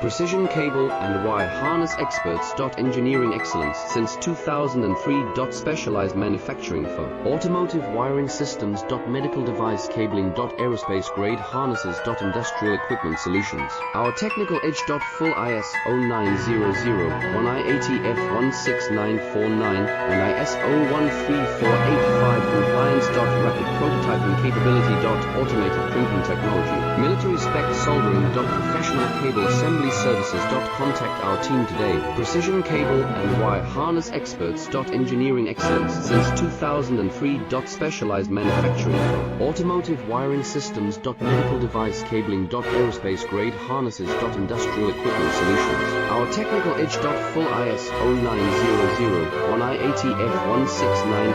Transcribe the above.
Precision cable and wire harness experts. Engineering excellence since 2003. Specialized manufacturing for automotive wiring systems. Medical device cabling. Aerospace grade harnesses. Industrial equipment solutions. Our technical edge. Full ISO 9001 IATF 16949 and ISO 13485 compliance. Rapid prototyping capability. Automated printing technology. Military spec soldering. Professional cable assembly services. Contact our team today. Precision cable and wire harness experts. Engineering excellence since 2003. Specialized manufacturing for automotive wiring systems. Medical device cabling. Aerospace grade harnesses. Industrial equipment solutions. Our technical edge. Full ISO 9001 IATF 169